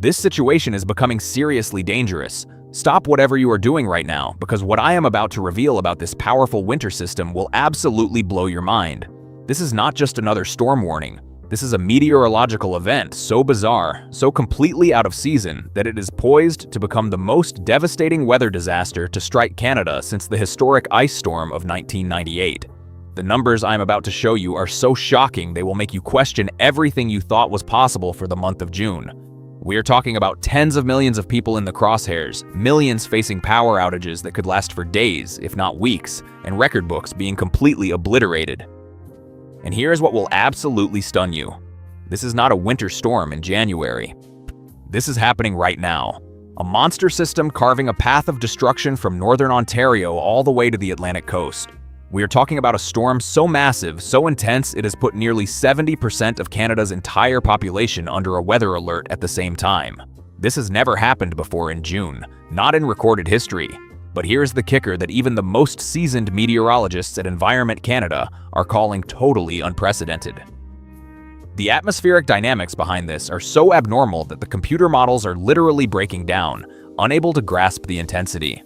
This situation is becoming seriously dangerous. Stop whatever you are doing right now, because what I am about to reveal about this powerful winter system will absolutely blow your mind. This is not just another storm warning. This is a meteorological event so bizarre, so completely out of season, that it is poised to become the most devastating weather disaster to strike Canada since the historic ice storm of 1998. The numbers I'm about to show you are so shocking they will make you question everything you thought was possible for the month of June. We are talking about tens of millions of people in the crosshairs, millions facing power outages that could last for days, if not weeks, and record books being completely obliterated. And here's what will absolutely stun you. This is not a winter storm in January. This is happening right now. A monster system carving a path of destruction from northern Ontario all the way to the Atlantic coast. We are talking about a storm so massive, so intense, it has put nearly 70% of Canada's entire population under a weather alert at the same time. This has never happened before in June, not in recorded history. But here's the kicker that even the most seasoned meteorologists at Environment Canada are calling totally unprecedented. The atmospheric dynamics behind this are so abnormal that the computer models are literally breaking down, unable to grasp the intensity.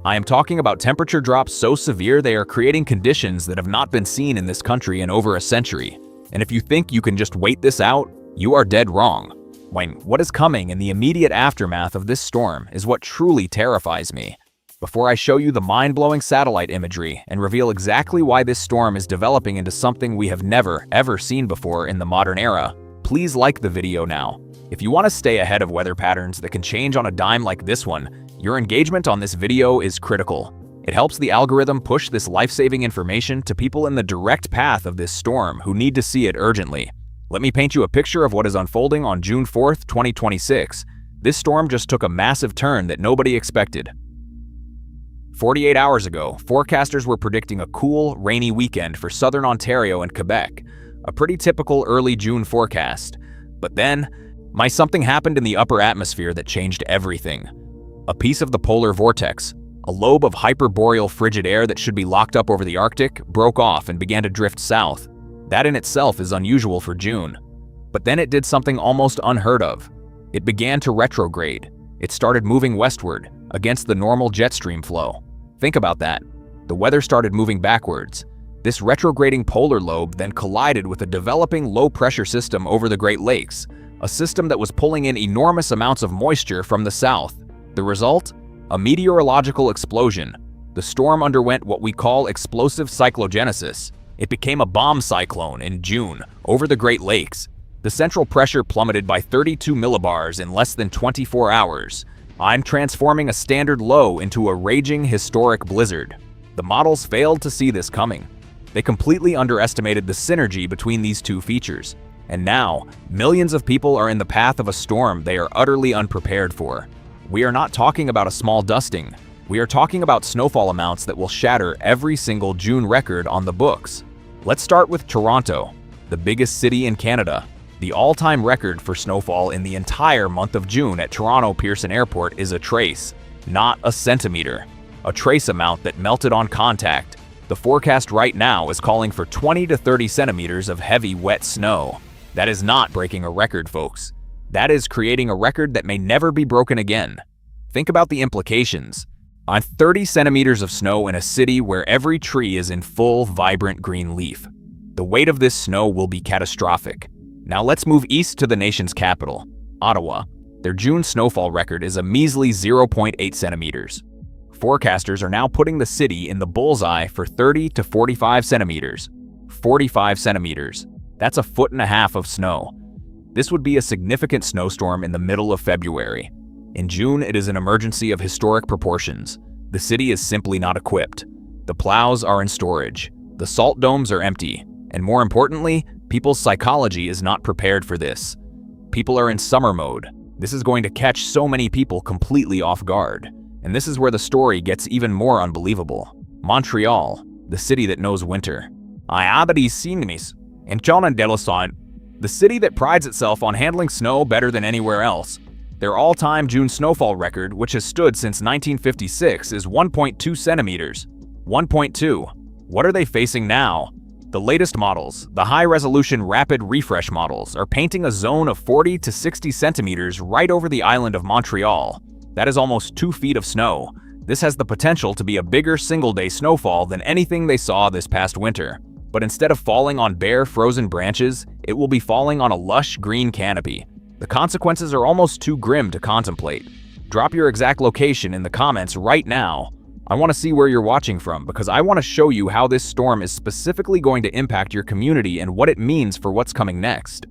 I am talking about temperature drops so severe they are creating conditions that have not been seen in this country in over a century. And if you think you can just wait this out, you are dead wrong. What is coming in the immediate aftermath of this storm is what truly terrifies me. Before I show you the mind-blowing satellite imagery and reveal exactly why this storm is developing into something we have never, ever seen before in the modern era, please like the video now. If you want to stay ahead of weather patterns that can change on a dime like this one, your engagement on this video is critical. It helps the algorithm push this life-saving information to people in the direct path of this storm who need to see it urgently. Let me paint you a picture of what is unfolding on June 4th, 2026. This storm just took a massive turn that nobody expected. 48 hours ago, forecasters were predicting a cool, rainy weekend for southern Ontario and Quebec, a pretty typical early June forecast. But then, something happened in the upper atmosphere that changed everything. A piece of the polar vortex, a lobe of hyperboreal frigid air that should be locked up over the Arctic, broke off and began to drift south. That in itself is unusual for June. But then it did something almost unheard of. It began to retrograde. It started moving westward, against the normal jet stream flow. Think about that. The weather started moving backwards. This retrograding polar lobe then collided with a developing low-pressure system over the Great Lakes, a system that was pulling in enormous amounts of moisture from the south. The result? A meteorological explosion. The storm underwent what we call explosive cyclogenesis. It became a bomb cyclone in June over the Great Lakes. The central pressure plummeted by 32 millibars in less than 24 hours. I'm transforming a standard low into a raging historic blizzard. The models failed to see this coming. They completely underestimated the synergy between these two features. And now, millions of people are in the path of a storm they are utterly unprepared for. We are not talking about a small dusting. We are talking about snowfall amounts that will shatter every single June record on the books. Let's start with Toronto, the biggest city in Canada. The all-time record for snowfall in the entire month of June at Toronto Pearson Airport is a trace, not a centimeter. A trace amount that melted on contact. The forecast right now is calling for 20 to 30 centimeters of heavy, wet snow. That is not breaking a record, folks. That is creating a record that may never be broken again. Think about the implications. On 30 centimeters of snow in a city where every tree is in full, vibrant green leaf. The weight of this snow will be catastrophic. Now let's move east to the nation's capital, Ottawa. Their June snowfall record is a measly 0.8 centimeters. Forecasters are now putting the city in the bullseye for 30 to 45 centimeters. 45 centimeters. That's a 1.5 feet of snow. This would be a significant snowstorm in the middle of February. In June, it is an emergency of historic proportions. The city is simply not equipped. The plows are in storage. The salt domes are empty. And more importantly, people's psychology is not prepared for this. People are in summer mode. This is going to catch so many people completely off guard. And this is where the story gets even more unbelievable. Montreal, the city that knows winter. The city that prides itself on handling snow better than anywhere else. Their all-time June snowfall record, which has stood since 1956, is 1.2 centimeters. 1.2. What are they facing now? The The latest models, the high-resolution rapid refresh models, are painting a zone of 40 to 60 centimeters right over the island of Montreal. That is almost 2 feet of snow. This has the potential to be a bigger single-day snowfall than anything they saw this past winter. But instead of falling on bare, frozen branches, it will be falling on a lush green canopy. The consequences are almost too grim to contemplate. Drop your exact location in the comments right now. I want to see where you're watching from because I want to show you how this storm is specifically going to impact your community and what it means for what's coming next.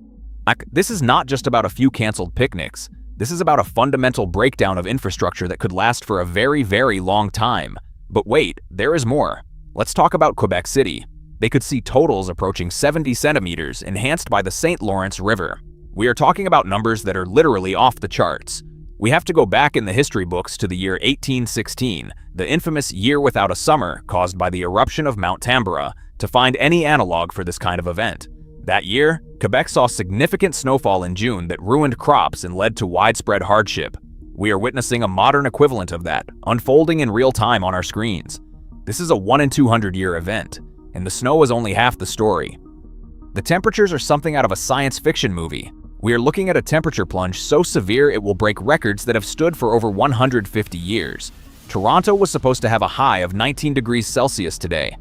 This is not just about a few canceled picnics. This is about a fundamental breakdown of infrastructure that could last for a very, very long time. But wait, there is more. Let's talk about Quebec City. They could see totals approaching 70 centimeters, enhanced by the St. Lawrence River. We are talking about numbers that are literally off the charts. We have to go back in the history books to the year 1816, the infamous year without a summer caused by the eruption of Mount Tambora, to find any analog for this kind of event. That year, Quebec saw significant snowfall in June that ruined crops and led to widespread hardship. We are witnessing a modern equivalent of that, unfolding in real time on our screens. This is a 1 in 200 year event, and the snow is only half the story. The temperatures are something out of a science fiction movie. We are looking at a temperature plunge so severe it will break records that have stood for over 150 years. Toronto was supposed to have a high of 19 degrees Celsius today.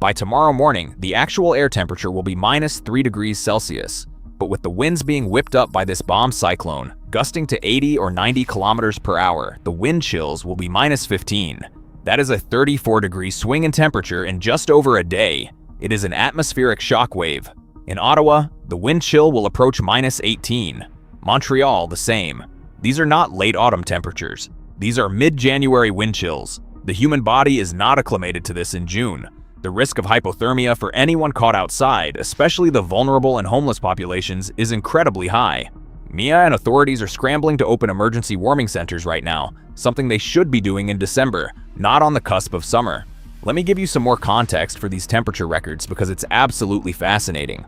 By tomorrow morning, the actual air temperature will be minus 3 degrees Celsius. But with the winds being whipped up by this bomb cyclone, gusting to 80 or 90 kilometers per hour, the wind chills will be minus 15. That is a 34-degree swing in temperature in just over a day. It is an atmospheric shock wave. In Ottawa, the wind chill will approach minus 18. Montreal, the same. These are not late autumn temperatures. These are mid-January wind chills. The human body is not acclimated to this in June. The risk of hypothermia for anyone caught outside, especially the vulnerable and homeless populations, is incredibly high. MIA and authorities are scrambling to open emergency warming centers right now, something they should be doing in December, not on the cusp of summer. Let me give you some more context for these temperature records because it's absolutely fascinating.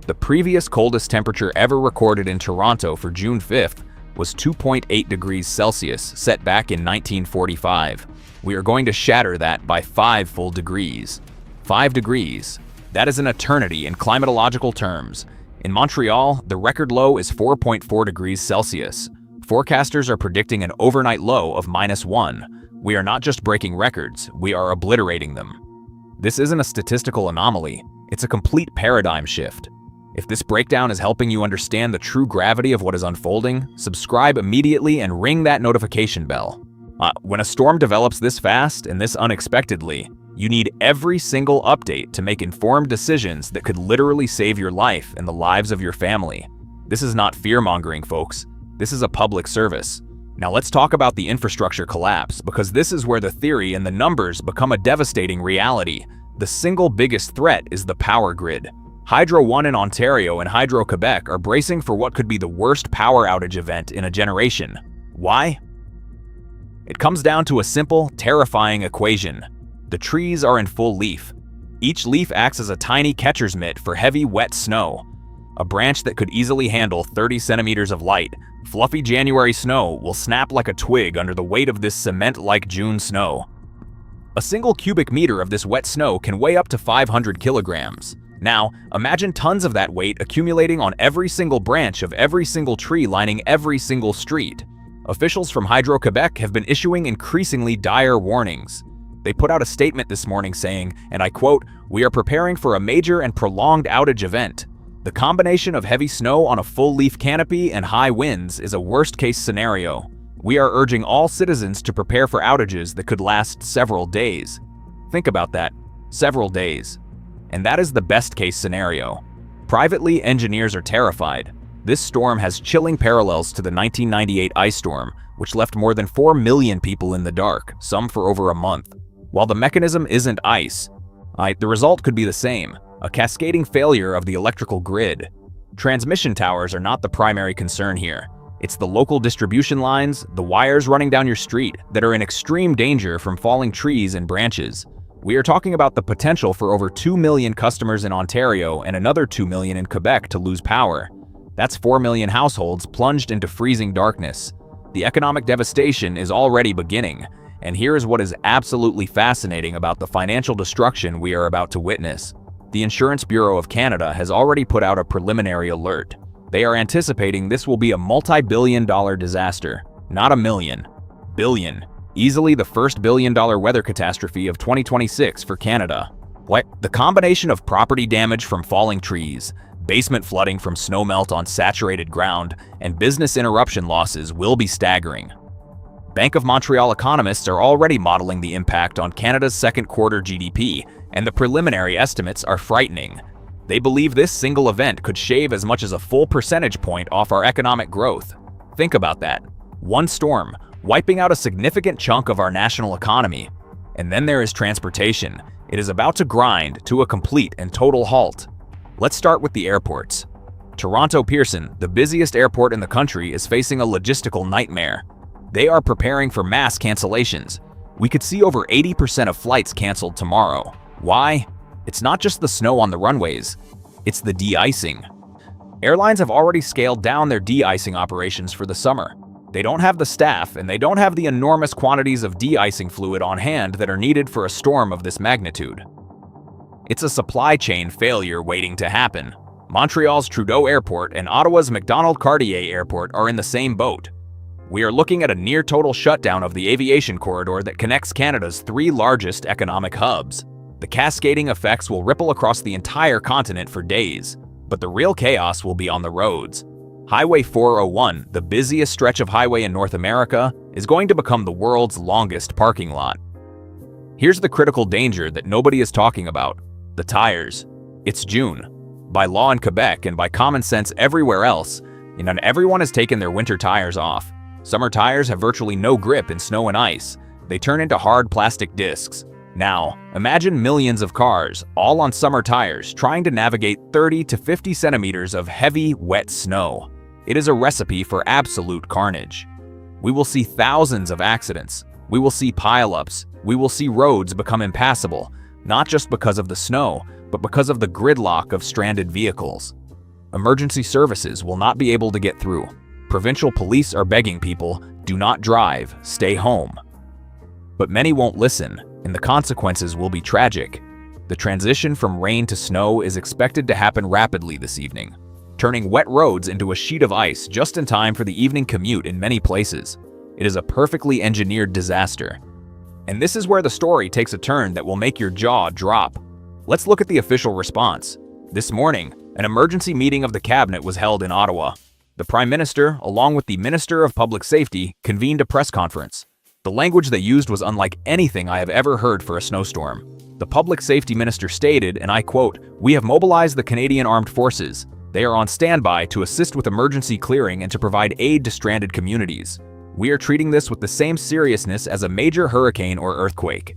The previous coldest temperature ever recorded in Toronto for June 5th was 2.8 degrees Celsius, set back in 1945. We are going to shatter that by 5 full degrees. 5 degrees. That is an eternity in climatological terms. In Montreal, the record low is 4.4 degrees Celsius. Forecasters are predicting an overnight low of -1. We are not just breaking records, we are obliterating them. This isn't a statistical anomaly, it's a complete paradigm shift. If this breakdown is helping you understand the true gravity of what is unfolding, subscribe immediately and ring that notification bell. When a storm develops this fast and this unexpectedly, you need every single update to make informed decisions that could literally save your life and the lives of your family. This is not fear-mongering, folks. This is a public service. Now let's talk about the infrastructure collapse, because this is where the theory and the numbers become a devastating reality. The single biggest threat is the power grid. Hydro One in Ontario and Hydro-Québec are bracing for what could be the worst power outage event in a generation. Why? It comes down to a simple, terrifying equation. The trees are in full leaf. Each leaf acts as a tiny catcher's mitt for heavy, wet snow. A branch that could easily handle 30 centimeters of light, fluffy January snow, will snap like a twig under the weight of this cement-like June snow. A single cubic meter of this wet snow can weigh up to 500 kilograms. Now, imagine tons of that weight accumulating on every single branch of every single tree lining every single street. Officials from Hydro-Québec have been issuing increasingly dire warnings. They put out a statement this morning saying, and I quote, "We are preparing for a major and prolonged outage event. The combination of heavy snow on a full leaf canopy and high winds is a worst-case scenario. We are urging all citizens to prepare for outages that could last several days." Think about that, several days. And that is the best-case scenario. Privately, engineers are terrified. This storm has chilling parallels to the 1998 ice storm, which left more than 4 million people in the dark, some for over a month. While the mechanism isn't ice, the result could be the same, a cascading failure of the electrical grid. Transmission towers are not the primary concern here. It's the local distribution lines, the wires running down your street, that are in extreme danger from falling trees and branches. We are talking about the potential for over 2 million customers in Ontario and another 2 million in Quebec to lose power. That's 4 million households plunged into freezing darkness. The economic devastation is already beginning, and here is what is absolutely fascinating about the financial destruction we are about to witness. The Insurance Bureau of Canada has already put out a preliminary alert. They are anticipating this will be a multi-billion-dollar disaster. Not a million. Billion. Easily the first billion-dollar weather catastrophe of 2026 for Canada. What? The combination of property damage from falling trees, basement flooding from snowmelt on saturated ground, and business interruption losses will be staggering. Bank of Montreal economists are already modeling the impact on Canada's second quarter GDP, and the preliminary estimates are frightening. They believe this single event could shave as much as a full percentage point off our economic growth. Think about that. One storm, wiping out a significant chunk of our national economy. And then there is transportation. It is about to grind to a complete and total halt. Let's start with the airports. Toronto Pearson, the busiest airport in the country, is facing a logistical nightmare. They are preparing for mass cancellations. We could see over 80% of flights canceled tomorrow. Why? It's not just the snow on the runways, it's the de-icing. Airlines have already scaled down their de-icing operations for the summer. They don't have the staff, and they don't have the enormous quantities of de-icing fluid on hand that are needed for a storm of this magnitude. It's a supply chain failure waiting to happen. Montreal's Trudeau Airport and Ottawa's Macdonald-Cartier Airport are in the same boat. We are looking at a near-total shutdown of the aviation corridor that connects Canada's three largest economic hubs. The cascading effects will ripple across the entire continent for days, but the real chaos will be on the roads. Highway 401, the busiest stretch of highway in North America, is going to become the world's longest parking lot. Here's the critical danger that nobody is talking about: the tires. It's June. By law in Quebec and by common sense everywhere else, everyone has taken their winter tires off. Summer tires have virtually no grip in snow and ice. They turn into hard plastic discs. Now, imagine millions of cars, all on summer tires, trying to navigate 30 to 50 centimeters of heavy, wet snow. It is a recipe for absolute carnage. We will see thousands of accidents. We will see pileups. We will see roads become impassable, not just because of the snow, but because of the gridlock of stranded vehicles. Emergency services will not be able to get through. Provincial police are begging people, do not drive, stay home. But many won't listen, and the consequences will be tragic. The transition from rain to snow is expected to happen rapidly this evening, turning wet roads into a sheet of ice just in time for the evening commute in many places. It is a perfectly engineered disaster. And this is where the story takes a turn that will make your jaw drop. Let's look at the official response. This morning, an emergency meeting of the cabinet was held in Ottawa. The Prime Minister, along with the Minister of Public Safety, convened a press conference. The language they used was unlike anything I have ever heard for a snowstorm. The Public Safety Minister stated, and I quote, "We have mobilized the Canadian Armed Forces. They are on standby to assist with emergency clearing and to provide aid to stranded communities. We are treating this with the same seriousness as a major hurricane or earthquake."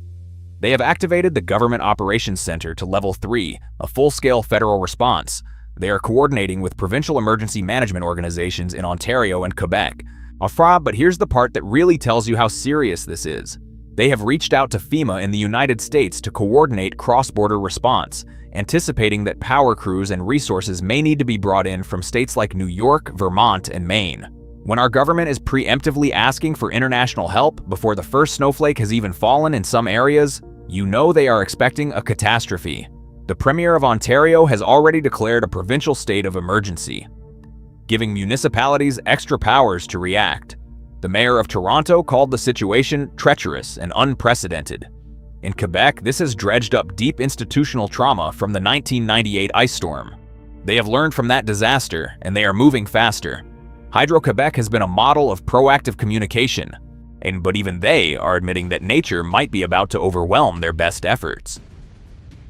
They have activated the Government Operations Center to Level 3, a full-scale federal response. They are coordinating with provincial emergency management organizations in Ontario and Quebec. But here's the part that really tells you how serious this is. They have reached out to FEMA in the United States to coordinate cross-border response, anticipating that power crews and resources may need to be brought in from states like New York, Vermont, and Maine. When our government is preemptively asking for international help before the first snowflake has even fallen in some areas, you know they are expecting a catastrophe. The Premier of Ontario has already declared a provincial state of emergency, giving municipalities extra powers to react. The Mayor of Toronto called the situation treacherous and unprecedented. In Quebec, this has dredged up deep institutional trauma from the 1998 ice storm. They have learned from that disaster, and they are moving faster. Hydro-Québec has been a model of proactive communication, but even they are admitting that nature might be about to overwhelm their best efforts.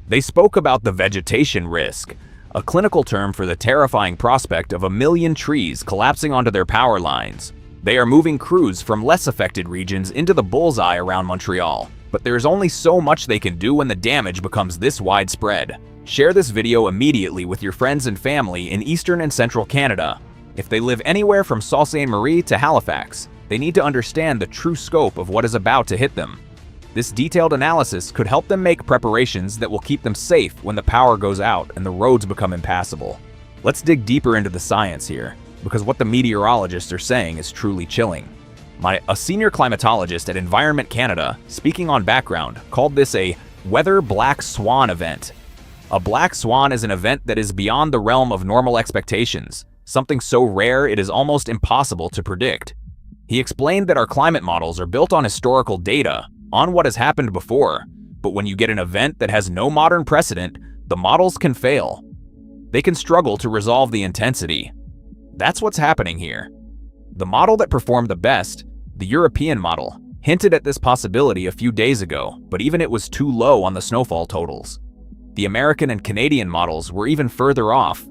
They spoke about the vegetation risk, a clinical term for the terrifying prospect of 1 million trees collapsing onto their power lines. They are moving crews from less affected regions into the bullseye around Montreal, but there is only so much they can do when the damage becomes this widespread. Share this video immediately with your friends and family in Eastern and Central Canada. If they live anywhere from Sault Ste. Marie to Halifax, they need to understand the true scope of what is about to hit them. This detailed analysis could help them make preparations that will keep them safe when the power goes out and the roads become impassable. Let's dig deeper into the science here, because what the meteorologists are saying is truly chilling. A senior climatologist at Environment Canada, speaking on background, called this a weather black swan event. A black swan is an event that is beyond the realm of normal expectations, something so rare it is almost impossible to predict. He explained that our climate models are built on historical data, on what has happened before, but when you get an event that has no modern precedent, the models can fail. They can struggle to resolve the intensity. That's what's happening here. The model that performed the best, the European model, hinted at this possibility a few days ago, but even it was too low on the snowfall totals. The American and Canadian models were even further off.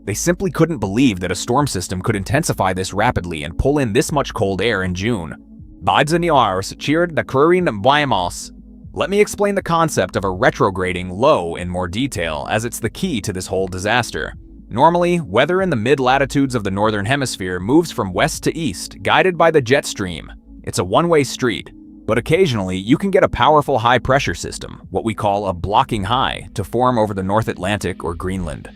They simply couldn't believe that a storm system could intensify this rapidly and pull in this much cold air in June. Let me explain the concept of a retrograding low in more detail, as it's the key to this whole disaster. Normally, weather in the mid-latitudes of the northern hemisphere moves from west to east, guided by the jet stream. It's a one-way street. But occasionally, you can get a powerful high-pressure system, what we call a blocking high, to form over the North Atlantic or Greenland.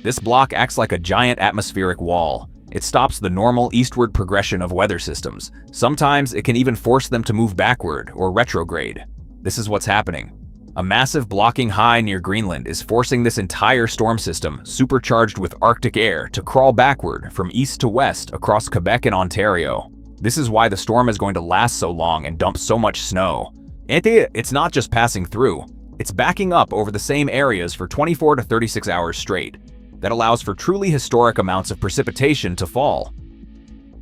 This block acts like a giant atmospheric wall. It stops the normal eastward progression of weather systems. Sometimes it can even force them to move backward or retrograde. This is what's happening. A massive blocking high near Greenland is forcing this entire storm system, supercharged with Arctic air, to crawl backward from east to west across Quebec and Ontario. This is why the storm is going to last so long and dump so much snow. It's not just passing through, it's backing up over the same areas for 24 to 36 hours straight. That allows for truly historic amounts of precipitation to fall.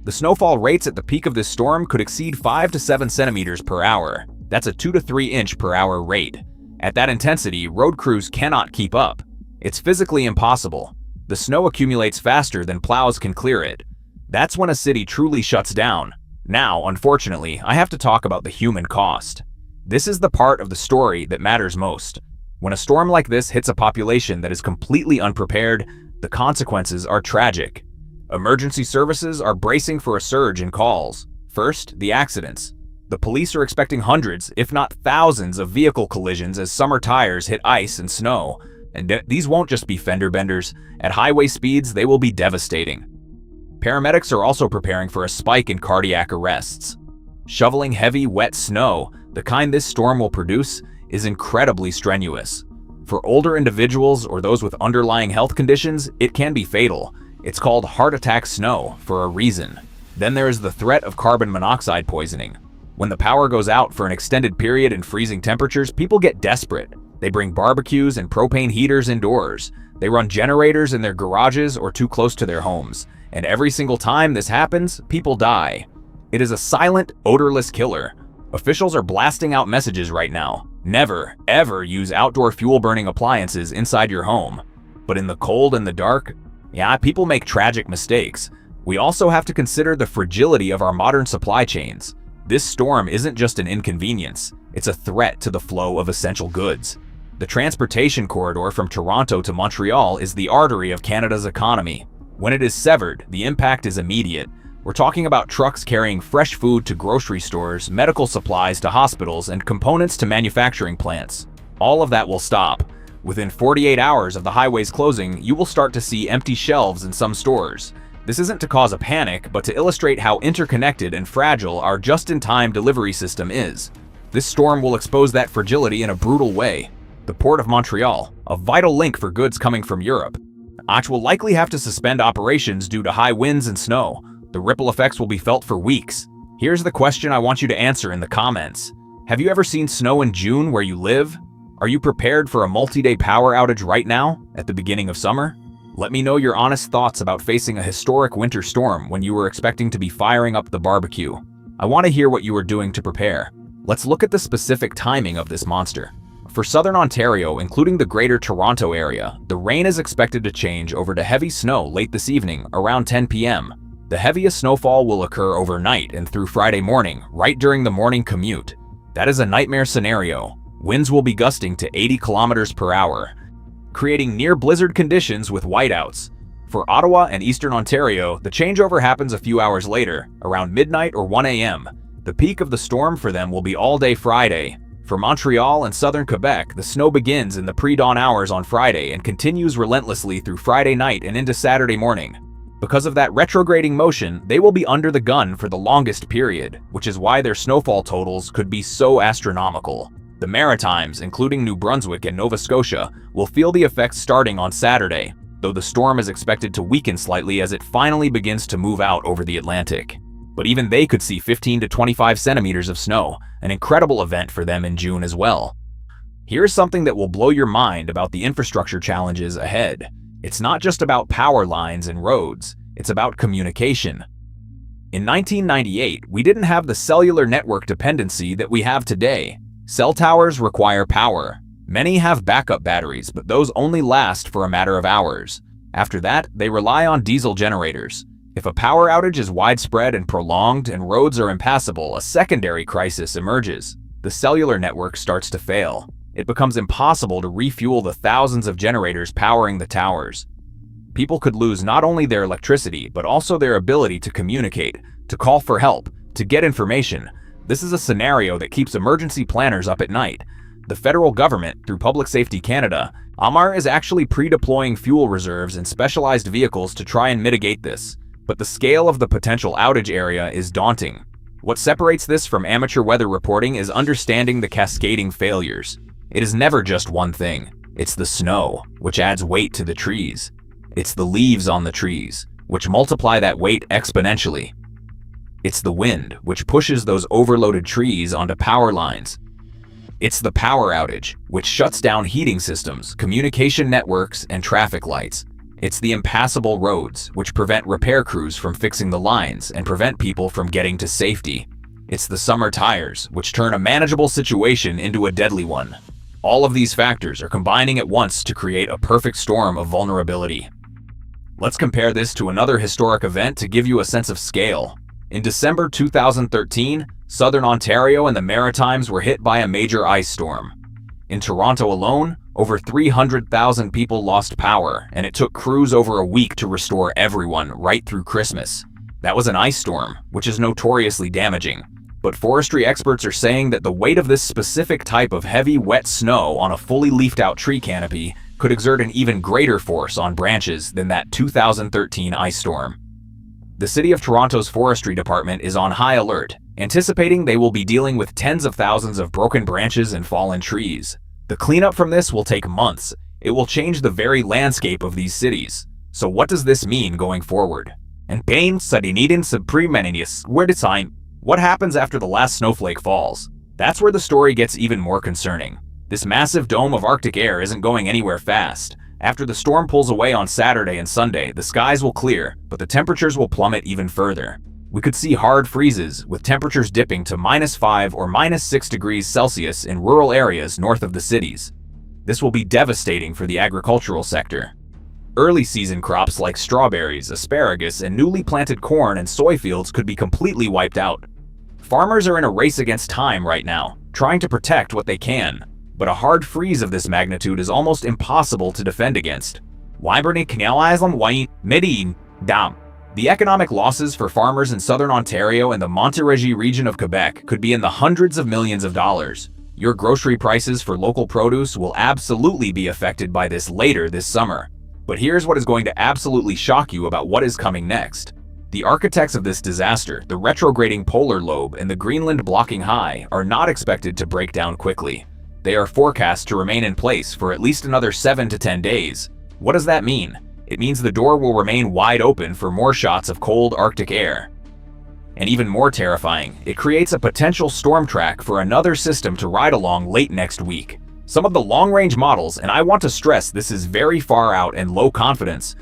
The snowfall rates at the peak of this storm could exceed 5 to 7 centimeters per hour. That's a 2 to 3 inch per hour rate. At that intensity, road crews cannot keep up. It's physically impossible. The snow accumulates faster than plows can clear it. That's when a city truly shuts down. Now, unfortunately, I have to talk about the human cost. This is the part of the story that matters most. When a storm like this hits a population that is completely unprepared, the consequences are tragic. Emergency services are bracing for a surge in calls. First, the accidents. The police are expecting hundreds, if not thousands, of vehicle collisions as summer tires hit ice and snow. And these won't just be fender benders. At highway speeds, they will be devastating. Paramedics are also preparing for a spike in cardiac arrests. Shoveling heavy, wet snow, the kind this storm will produce, is incredibly strenuous. For older individuals or those with underlying health conditions, it can be fatal. It's called heart attack snow for a reason. Then there is the threat of carbon monoxide poisoning. When the power goes out for an extended period in freezing temperatures, people get desperate. They bring barbecues and propane heaters indoors. They run generators in their garages or too close to their homes. And every single time this happens, people die. It is a silent, odorless killer. Officials are blasting out messages right now. Never, ever use outdoor fuel-burning appliances inside your home. But in the cold and the dark, people make tragic mistakes. We also have to consider the fragility of our modern supply chains. This storm isn't just an inconvenience, it's a threat to the flow of essential goods. The transportation corridor from Toronto to Montreal is the artery of Canada's economy. When it is severed, the impact is immediate. We're talking about trucks carrying fresh food to grocery stores, medical supplies to hospitals, and components to manufacturing plants. All of that will stop. Within 48 hours of the highways closing, you will start to see empty shelves in some stores. This isn't to cause a panic, but to illustrate how interconnected and fragile our just-in-time delivery system is. This storm will expose that fragility in a brutal way. The Port of Montreal, a vital link for goods coming from Europe, will likely have to suspend operations due to high winds and snow. The ripple effects will be felt for weeks. Here's the question I want you to answer in the comments. Have you ever seen snow in June where you live? Are you prepared for a multi-day power outage right now, at the beginning of summer? Let me know your honest thoughts about facing a historic winter storm when you were expecting to be firing up the barbecue. I want to hear what you were doing to prepare. Let's look at the specific timing of this monster. For southern Ontario, including the greater Toronto area, the rain is expected to change over to heavy snow late this evening, around 10 p.m. The heaviest snowfall will occur overnight and through Friday morning, right during the morning commute. That is a nightmare scenario. Winds will be gusting to 80 kilometers per hour, creating near blizzard conditions with whiteouts. For Ottawa and eastern Ontario, the changeover happens a few hours later, around midnight or 1 a.m. The peak of the storm for them will be all day Friday. For Montreal and southern Quebec, the snow begins in the pre-dawn hours on Friday and continues relentlessly through Friday night and into Saturday morning. Because of that retrograding motion, they will be under the gun for the longest period, which is why their snowfall totals could be so astronomical. The Maritimes, including New Brunswick and Nova Scotia, will feel the effects starting on Saturday, though the storm is expected to weaken slightly as it finally begins to move out over the Atlantic. But even they could see 15 to 25 centimeters of snow, an incredible event for them in June as well. Here's something that will blow your mind about the infrastructure challenges ahead. It's not just about power lines and roads, it's about communication. In 1998, we didn't have the cellular network dependency that we have today. Cell towers require power. Many have backup batteries, but those only last for a matter of hours. After that, they rely on diesel generators. If a power outage is widespread and prolonged and roads are impassable, a secondary crisis emerges. The cellular network starts to fail. It becomes impossible to refuel the thousands of generators powering the towers. People could lose not only their electricity, but also their ability to communicate, to call for help, to get information. This is a scenario that keeps emergency planners up at night. The federal government, through Public Safety Canada, AMAR is actually pre-deploying fuel reserves and specialized vehicles to try and mitigate this. But the scale of the potential outage area is daunting. What separates this from amateur weather reporting is understanding the cascading failures. It is never just one thing. It's the snow, which adds weight to the trees. It's the leaves on the trees, which multiply that weight exponentially. It's the wind, which pushes those overloaded trees onto power lines. It's the power outage, which shuts down heating systems, communication networks, and traffic lights. It's the impassable roads, which prevent repair crews from fixing the lines and prevent people from getting to safety. It's the summer tires, which turn a manageable situation into a deadly one. All of these factors are combining at once to create a perfect storm of vulnerability. Let's compare this to another historic event to give you a sense of scale. In December 2013, southern Ontario and the Maritimes were hit by a major ice storm. In Toronto alone, over 300,000 people lost power, and it took crews over a week to restore everyone right through Christmas. That was an ice storm, which is notoriously damaging. But forestry experts are saying that the weight of this specific type of heavy, wet snow on a fully leafed-out tree canopy could exert an even greater force on branches than that 2013 ice storm. The City of Toronto's forestry department is on high alert, anticipating they will be dealing with tens of thousands of broken branches and fallen trees. The cleanup from this will take months. It will change the very landscape of these cities. So what does this mean going forward? And pain sa dinidin sa pre-maninius where design. What happens after the last snowflake falls? That's where the story gets even more concerning. This massive dome of Arctic air isn't going anywhere fast. After the storm pulls away on Saturday and Sunday, the skies will clear, but the temperatures will plummet even further. We could see hard freezes, with temperatures dipping to -5 or -6 degrees Celsius in rural areas north of the cities. This will be devastating for the agricultural sector. Early season crops like strawberries, asparagus, and newly planted corn and soy fields could be completely wiped out. Farmers are in a race against time right now, trying to protect what they can. But a hard freeze of this magnitude is almost impossible to defend against. The economic losses for farmers in southern Ontario and the Montérégie region of Quebec could be in the hundreds of millions of dollars. Your grocery prices for local produce will absolutely be affected by this later this summer. But here's what is going to absolutely shock you about what is coming next. The architects of this disaster, the retrograding polar lobe and the Greenland blocking high, are not expected to break down quickly. They are forecast to remain in place for at least another 7 to 10 days. What does that mean? It means the door will remain wide open for more shots of cold Arctic air. And even more terrifying, it creates a potential storm track for another system to ride along late next week. Some of the long-range models, and I want to stress this is very far out and low confidence,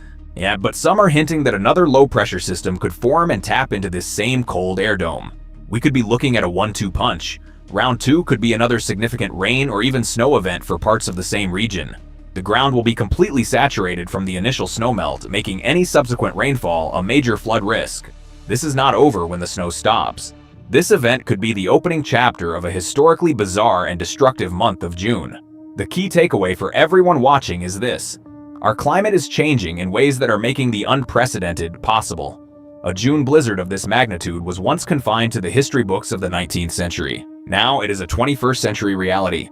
but some are hinting that another low-pressure system could form and tap into this same cold air dome. We could be looking at a 1-2 punch. Round 2 could be another significant rain or even snow event for parts of the same region. The ground will be completely saturated from the initial snowmelt, making any subsequent rainfall a major flood risk. This is not over when the snow stops. This event could be the opening chapter of a historically bizarre and destructive month of June. The key takeaway for everyone watching is this: our climate is changing in ways that are making the unprecedented possible. A June blizzard of this magnitude was once confined to the history books of the 19th century. Now it is a 21st century reality.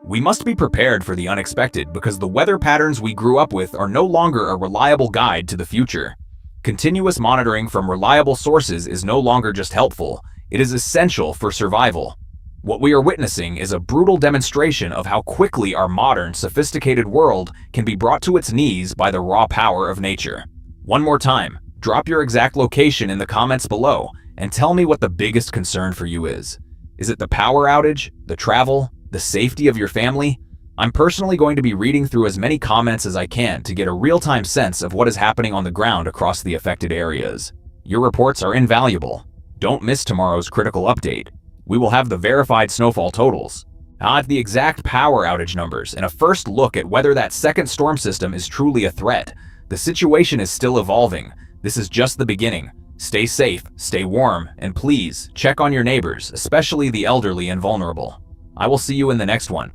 We must be prepared for the unexpected because the weather patterns we grew up with are no longer a reliable guide to the future. Continuous monitoring from reliable sources is no longer just helpful, it is essential for survival. What we are witnessing is a brutal demonstration of how quickly our modern, sophisticated world can be brought to its knees by the raw power of nature. One more time, drop your exact location in the comments below and tell me what the biggest concern for you is. Is it the power outage, the travel, the safety of your family? I'm personally going to be reading through as many comments as I can to get a real-time sense of what is happening on the ground across the affected areas. Your reports are invaluable. Don't miss tomorrow's critical update. We will have the verified snowfall totals, the exact power outage numbers, and a first look at whether that second storm system is truly a threat. The situation is still evolving. This is just the beginning. Stay safe, stay warm, and please check on your neighbors, especially the elderly and vulnerable. I will see you in the next one.